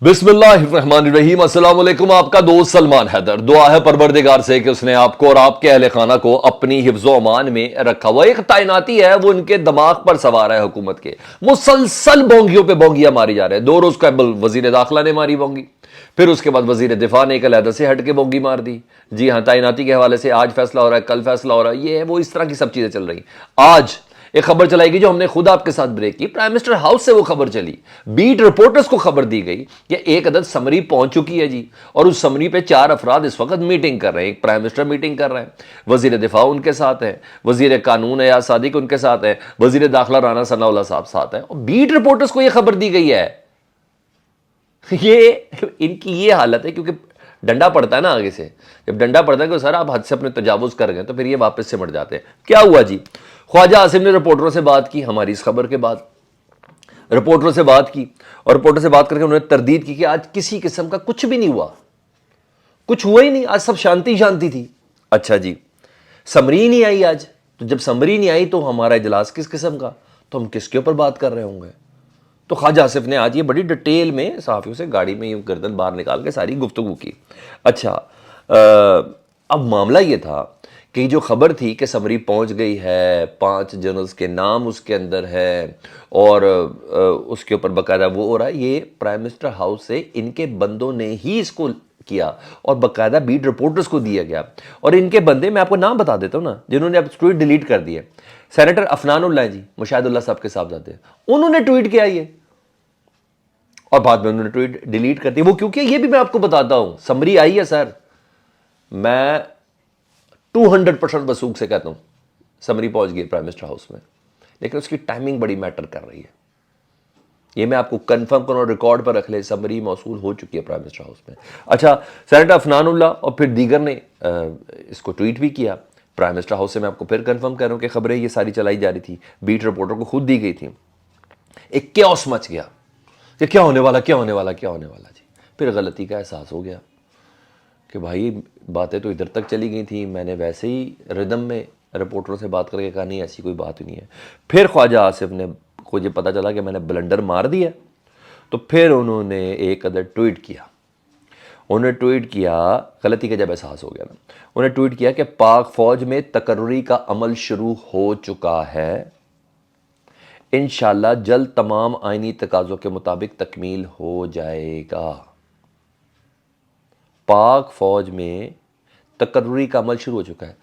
बिस्मिल्लाहिर्रहमानिर्रहीम। अस्सलाम वालेकुम। आपका दोस्त सलमान हैदर। दुआ है परवरदिगार से कि उसने आपको और आपके अहले खाना को अपनी हिफ्ज़ो अमान में रखा हुआ। एक तैनाती है वो इनके दिमाग पर सवार है हुकूमत के। मुसलसल बोंगियों पे बोंगियां मारी जा रहे हैं। 2 रोज कबल वजीर दाखिला ने मारी बोंगी, फिर उसके बाद वजीर दिफा ने एक अलहदा से हट के बोंगी मार दी। जी हाँ, तैनाती के हवाले से आज फैसला हो रहा है, कल फैसला हो रहा है, ये है वो, इस तरह की सब चीजें चल रही। आज एक खबर चलाएगी जो हमने खुद आपके साथ ब्रेक की। प्राइम मिनिस्टर हाउस से वो खबर चली, बीट रिपोर्टर्स को खबर दी गई कि एक अदद समरी पहुंच चुकी है जी, और उस समरी पे 4 अफराद इस वक्त मीटिंग कर रहे हैं। एक प्राइम मिनिस्टर मीटिंग कर रहे हैं, वजीर दिफा उनके साथ है, वजीर कानून एयाज सादिक उनके साथ है, वजीर दाखिला राना सनाउल्लाह साहब साथ है, और बीट रिपोर्टर्स को यह खबर दी गई है। ये इनकी ये हालत है क्योंकि डंडा पड़ता है ना आगे से। जब डंडा पड़ता है कि सर आप हद से अपने तजावुज कर गए, तो फिर ये वापस से मट जाते हैं। क्या हुआ जी, ख्वाजा आसिम ने रिपोर्टरों से बात की, हमारी इस खबर के बाद रिपोर्टरों से बात की, और रिपोर्टर से बात करके उन्होंने तरदीद की कि आज किसी किस्म का कुछ भी नहीं हुआ, कुछ हुआ ही नहीं, आज सब शांति शांति थी। अच्छा जी, समरी नहीं आई आज, तो जब समरी नहीं आई तो हमारा इजलास किस किस्म का, तो हम किसके ऊपर बात कर रहे होंगे। तो ख्वाजा आसिफ ने आज ये बड़ी डिटेल में सहाफ़ियों से गाड़ी में यूं गर्दन बाहर निकाल के सारी गुफ्तगू की। अच्छा, अब मामला ये था कि जो खबर थी कि समरी पहुंच गई है, 5 जनरल्स के नाम उसके अंदर है, और उसके ऊपर बाकायदा वो हो रहा है, ये प्राइम मिनिस्टर हाउस से इनके बंदों ने ही इसको किया और बाकायदा बीट रिपोर्टर्स को दिया गया। और इनके बंदे, मैं आपको नाम बता देता हूँ ना, जिन्होंने अब ट्वीट डिलीट कर दिए। सेनेटर अफनानुल्लाह जी, मुशाहिदुल्लाह साहब के साहबजादे, उन्होंने ट्वीट किया ये, और बाद में उन्होंने ट्वीट डिलीट कर दी। वो क्योंकि ये भी मैं आपको बताता हूं, समरी आई है सर, मैं 200% वसूख से कहता हूं समरी पहुंच गई प्राइम मिनिस्टर हाउस में, लेकिन उसकी टाइमिंग बड़ी मैटर कर रही है। ये मैं आपको कंफर्म करूं और रिकॉर्ड पर रख ले, समरी मौसूल हो चुकी है प्राइम मिनिस्टर हाउस में। अच्छा, सेनेटर अफनानुल्लाह और फिर दीगर ने इसको ट्वीट भी किया। प्राइम मिनिस्टर हाउस से मैं आपको फिर कंफर्म कर रहा हूं कि खबरें ये सारी चलाई जा रही थी, बीट रिपोर्टर को खुद दी गई थी। एक क्योस मच गया कि क्या होने वाला, क्या होने वाला, क्या होने वाला जी। फिर गलती का एहसास हो गया कि भाई बातें तो इधर तक चली गई थी, मैंने वैसे ही रिदम में रिपोर्टरों से बात करके कहा नहीं ऐसी कोई बात ही नहीं है। फिर ख्वाजा आसिफ ने को ये पता चला कि मैंने ब्लंडर मार दिया, तो फिर उन्होंने एक अदर ट्वीट किया। उन्होंने ट्वीट किया, गलती का जब एहसास हो गया ना, उन्होंने ट्वीट किया कि पाक फौज में तकर्री का अमल शुरू हो चुका है, इंशाल्लाह जल्द तमाम आईनी तकाज़ों के मुताबिक तकमील हो जाएगा। पाक फौज में तकर्री का अमल शुरू हो चुका है।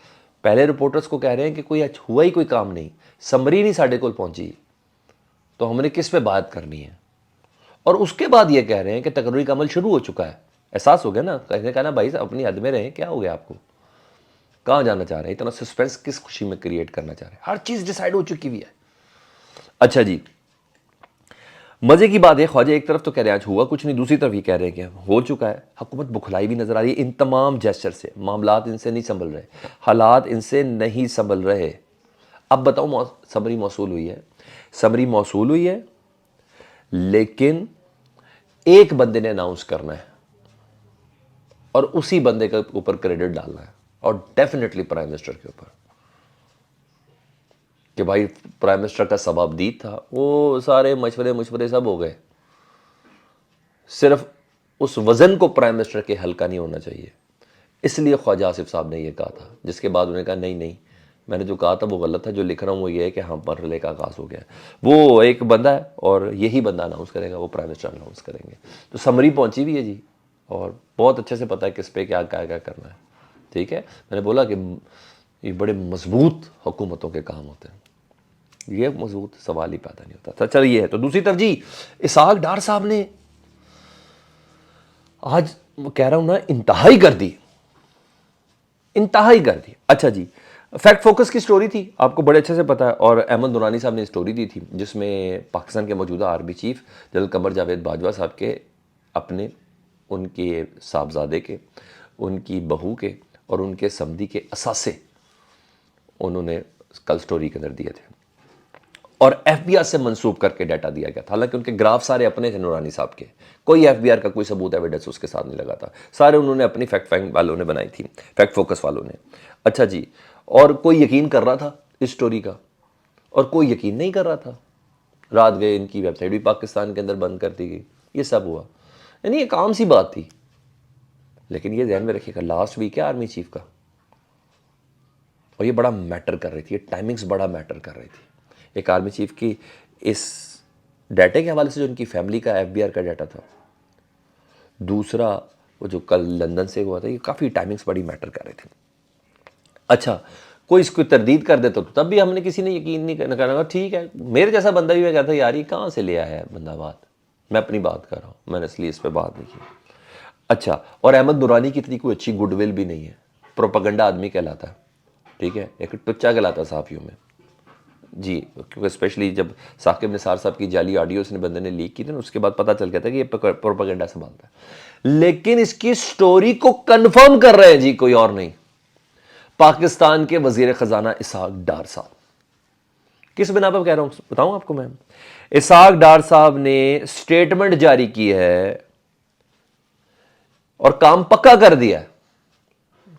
पहले रिपोर्टर्स को कह रहे हैं कि कोई हुआ ही कोई काम नहीं, समरी नहीं साढ़े को पहुंची, तो हमने किस पे बात करनी है। और उसके बाद ये कह रहे हैं कि तकर्री का अमल शुरू हो चुका है। एहसास हो गया ना, कहने का ना भाई अपनी हद में रहें, क्या हो गया आपको, कहाँ जाना चाह रहे हैं, इतना सस्पेंस किस खुशी में क्रिएट करना चाह रहे हैं, हर चीज़ डिसाइड हो चुकी हुई है। अच्छा जी, मजे की बात है, ख्वाजा एक तरफ तो कह रहे हैं आज हुआ कुछ नहीं, दूसरी तरफ ये कह रहे हैं कि हो चुका है। हुकूमत बुखलाई भी नजर आ रही है इन तमाम जेस्चर से। मामलात इनसे नहीं संभल रहे, हालात इनसे नहीं संभल रहे। अब बताओ, समरी मौसूल हुई है, समरी मौसूल हुई है, लेकिन एक बंदे ने अनाउंस करना है और उसी बंदे के ऊपर क्रेडिट डालना है, और डेफिनेटली प्राइम मिनिस्टर के ऊपर, कि भाई प्राइम मिनिस्टर का सवाबदीद था। वो सारे मशवरे सब हो गए, सिर्फ उस वज़न को प्राइम मिनिस्टर के हल्का नहीं होना चाहिए। इसलिए ख्वाजा आसिफ साहब ने ये कहा था, जिसके बाद उन्होंने कहा नहीं नहीं, मैंने जो कहा था वो गलत था, जो लिख रहा हूँ वो ये है कि हाँ मरहले का आगाज़ हो गया। वो एक बंदा है और यही बंदा अनाउंस करेगा, वो प्राइम मिनिस्टर अनाउंस करेंगे। तो समरी पहुँची भी है जी, और बहुत अच्छे से पता है किस पे क्या क्या क्या करना है। ठीक है, मैंने बोला कि ये बड़े मजबूत हुकूमतों के काम होते हैं, ये मजबूत सवाल ही पैदा नहीं होता। चल ये है। तो दूसरी तरफ जी, इसहाक डार साहब ने आज कह रहा हूं ना इंतहाई कर दी, इंतहाई कर दी। अच्छा जी, फैक्ट फोकस की स्टोरी थी, आपको बड़े अच्छे से पता है, और अहमद दुरानी साहब ने स्टोरी दी थी जिसमें पाकिस्तान के मौजूदा army chief general Qamar Javed Bajwa साहब के अपने, उनके साहबजादे के, उनकी बहू के और उनके समधी के असासे उन्होंने कल स्टोरी के अंदर दिए थे, और एफबीआर से मंसूब करके डाटा दिया गया था। हालांकि उनके ग्राफ सारे अपने थे नूरानी साहब के, कोई एफबीआर का कोई सबूत एविडेंस उसके साथ नहीं लगा था, सारे उन्होंने अपनी फैक्ट फाइंड वालों ने बनाई थी, फैक्ट फोकस वालों ने। अच्छा जी, और कोई यकीन कर रहा था इस स्टोरी का और कोई यकीन नहीं कर रहा था। रात गए, इनकी वेबसाइट भी पाकिस्तान के अंदर बंद कर दी गई, ये सब हुआ। یعنی ایک عام سی بات تھی. لیکن یہ ذہن میں رکھیے گا لاسٹ ویک ہے آرمی چیف کا, اور یہ بڑا میٹر کر رہی تھی, یہ ٹائمنگز بڑا میٹر کر رہی تھی. ایک آرمی چیف کی اس ڈیٹے کے حوالے سے جو ان کی فیملی کا ایف بی آر کا ڈیٹا تھا, دوسرا وہ جو کل لندن سے ہوا تھا, یہ کافی ٹائمنگز بڑی میٹر کر رہے تھے. اچھا کوئی اس کو تردید کر دیتا تو تب بھی ہم نے کسی نے یقین نہیں کرنا, ٹھیک ہے میرے جیسا بندہ بھی میں کہتا یار یہ کہاں سے لے آیا ہے بندہ بات, میں اپنی بات کر رہا ہوں, میں نے اس لیے اس پہ بات نہیں کی. اچھا اور احمد نورانی کی اتنی کوئی اچھی گڈ ول بھی نہیں ہے, پروپیگنڈا آدمی کہلاتا ہے, ٹھیک ہے, ایک ٹچا کہلاتا ہے صحافیوں میں جی, کیونکہ اسپیشلی جب ثاقب نثار صاحب کی جعلی آڈیوز نے بندے نے لیک کی تھی نا, اس کے بعد پتہ چل گیا تھا کہ یہ پروپیگنڈا سنبھالتا ہے. لیکن اس کی سٹوری کو کنفرم کر رہے ہیں جی کوئی اور نہیں, پاکستان کے وزیر خزانہ اسحاق ڈار صاحب. کس بنا پر کہہ رہا ہوں بتاؤں آپ کو میں, اسحاق ڈار صاحب نے سٹیٹمنٹ جاری کی ہے اور کام پکا کر دیا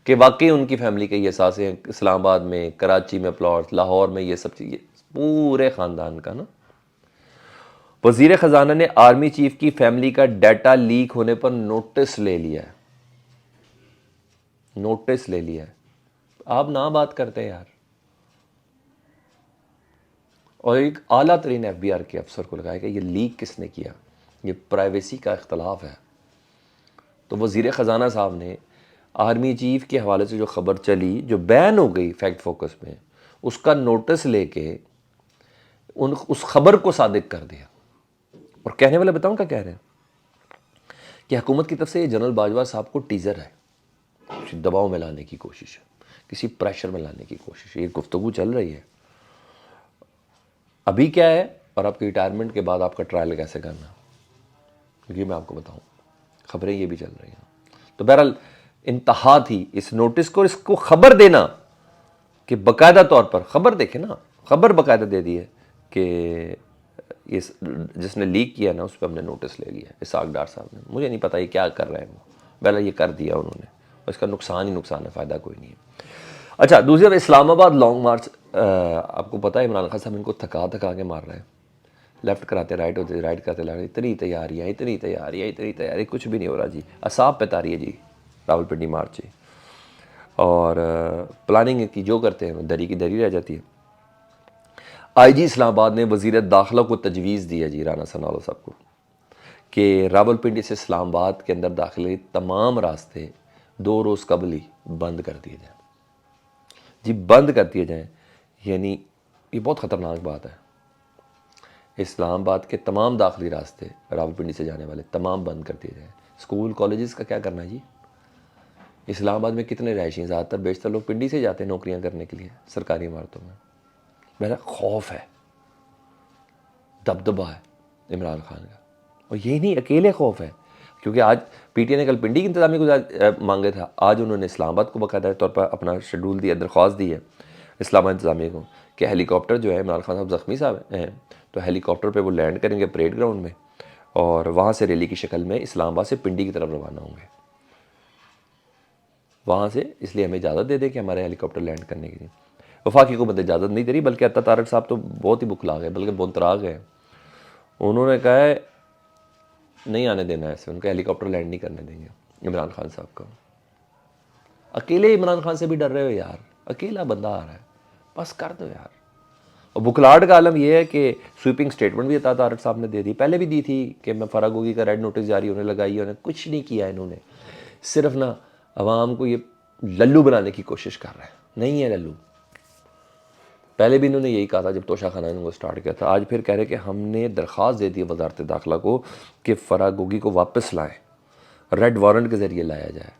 کہ واقعی ان کی فیملی کے یہ احساس ہیں, اسلام آباد میں, کراچی میں پلاٹ, لاہور میں, یہ سب چیزیں پورے خاندان کا نا. وزیر خزانہ نے آرمی چیف کی فیملی کا ڈیٹا لیک ہونے پر نوٹس لے لیا ہے, نوٹس لے لیا ہے. آپ نہ بات کرتے ہیں یار, اور ایک اعلیٰ ترین ایف بی آر کے افسر کو لگایا کہ یہ لیک کس نے کیا, یہ پرائیویسی کا اختلاف ہے. تو وزیر خزانہ صاحب نے آرمی چیف کے حوالے سے جو خبر چلی, جو بین ہو گئی فیکٹ فوکس میں, اس کا نوٹس لے کے اس خبر کو صادق کر دیا. اور کہنے والے بتاؤں کیا کہہ رہے ہیں کہ حکومت کی طرف سے یہ جنرل باجوہ صاحب کو ٹیزر ہے, کسی دباؤ میں لانے کی کوشش ہے, کسی پریشر میں لانے کی کوشش ہے, یہ گفتگو چل رہی ہے. ابھی کیا ہے اور آپ کی ریٹائرمنٹ کے بعد آپ کا ٹرائل کیسے کرنا, یہ میں آپ کو بتاؤں, خبریں یہ بھی چل رہی ہیں. تو بہرحال انتہا تھی اس نوٹس کو, اس کو خبر دینا کہ باقاعدہ طور پر خبر دیکھیں نا, خبر باقاعدہ دے دی ہے کہ یہ جس نے لیک کیا نا اس پہ ہم نے نوٹس لے لیا, اسحاق ڈار صاحب نے. مجھے نہیں پتا یہ کیا کر رہے ہیں وہ, بہرحال یہ کر دیا انہوں نے, اور اس کا نقصان ہی نقصان ہے, فائدہ کوئی نہیں ہے. اچھا دوسری بات, اسلام آباد لانگ مارچ, آپ کو پتہ ہے عمران خان صاحب ان کو تھکا کے مار رہے ہیں, لیفٹ کراتے رائٹ ہوتے, رائٹ کرتے لیفٹ, اتنی تیاری, کچھ بھی نہیں ہو رہا جی. اعصاب پہ تاری ہے جی راولپنڈی مارچ جی, اور پلاننگ کی جو کرتے ہیں وہ دری کی دری رہ جاتی ہے. آئی جی اسلام آباد نے وزیر داخلہ کو تجویز دی ہے جی رانا ثناءاللہ صاحب کو کہ راولپنڈی سے اسلام آباد کے اندر داخلے تمام راستے 2 روز قبل ہی بند کر دیے جائیں جی, بند کر دیے جائیں. یعنی یہ بہت خطرناک بات ہے. اسلام آباد کے تمام داخلی راستے راولپنڈی سے جانے والے تمام بند کر دیے جائیں. اسکول کالجز کا کیا کرنا ہے جی, اسلام آباد میں کتنے رہائشی ہیں, زیادہ تر بیشتر لوگ پنڈی سے جاتے ہیں نوکریاں کرنے کے لیے سرکاری عمارتوں میں. میرا خوف ہے, دبدبا ہے عمران خان کا, اور یہی نہیں اکیلے خوف ہے, کیونکہ آج پی ٹی آئی نے کل پنڈی کی انتظامیہ کو مانگے تھا, آج انہوں نے اسلام آباد کو باقاعدہ طور پر اپنا شیڈول دیا, درخواست دی ہے اسلام آباد انتظامیہ کو کہ ہیلی کاپٹر جو ہے, عمران خان صاحب زخمی صاحب ہیں تو ہیلی کاپٹر پہ وہ لینڈ کریں گے پریڈ گراؤنڈ میں, اور وہاں سے ریلی کی شکل میں اسلام آباد سے پنڈی کی طرف روانہ ہوں گے. وہاں سے اس لیے ہمیں اجازت دے دے کہ ہمارے ہیلی کاپٹر لینڈ کرنے کے لیے. وفاقی حکومت اجازت نہیں دے رہی, بلکہ عطا طارق صاحب تو بہت ہی بکھلا گئے, بلکہ بونترا گئے. انہوں نے کہا ہے نہیں آنے دینا ایسے, ان کا ہیلی کاپٹر لینڈ نہیں کرنے دیں گے عمران خان صاحب کو. اکیلے عمران خان سے بھی ڈر رہے ہو یار, اکیلا بندہ آ رہا ہے, بس کر دو یار. اور بکھلاہٹ کا عالم یہ ہے کہ سویپنگ سٹیٹمنٹ بھی عطا طارق صاحب نے دے دی, پہلے بھی دی تھی کہ میں فرا گوگی کا ریڈ نوٹس جاری ہونے لگائی, انہوں نے کچھ نہیں کیا. انہوں نے صرف نا عوام کو یہ للو بنانے کی کوشش کر رہے ہیں, نہیں ہے للو. پہلے بھی انہوں نے یہی کہا تھا جب توشہ خانہ نے وہ سٹارٹ کیا تھا, آج پھر کہہ رہے کہ ہم نے درخواست دے دی وزارت داخلہ کو کہ فرا گوگی کو واپس لائیں, ریڈ وارنٹ کے ذریعے لایا جائے.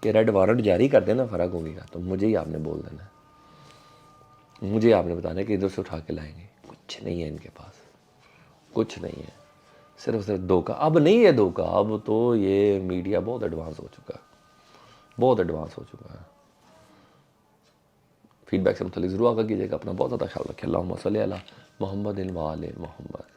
کہ ریڈ وارنٹ جاری کر دینا فرا گوگی کا, تو مجھے ہی آپ نے بول دینا ہے, مجھے آپ نے بتانا ہے کہ ادھر سے اٹھا کے لائیں گے. کچھ نہیں ہے ان کے پاس, کچھ نہیں ہے, صرف دھوکہ. اب نہیں ہے دھوکہ, اب تو یہ میڈیا بہت ایڈوانس ہو چکا ہے, بہت ایڈوانس ہو چکا ہے. فیڈ بیک سے متعلق ضرور آگاہ کیجیے گا. اپنا بہت زیادہ خیال رکھیں. اللہم صلی علی محمد و آل محمد.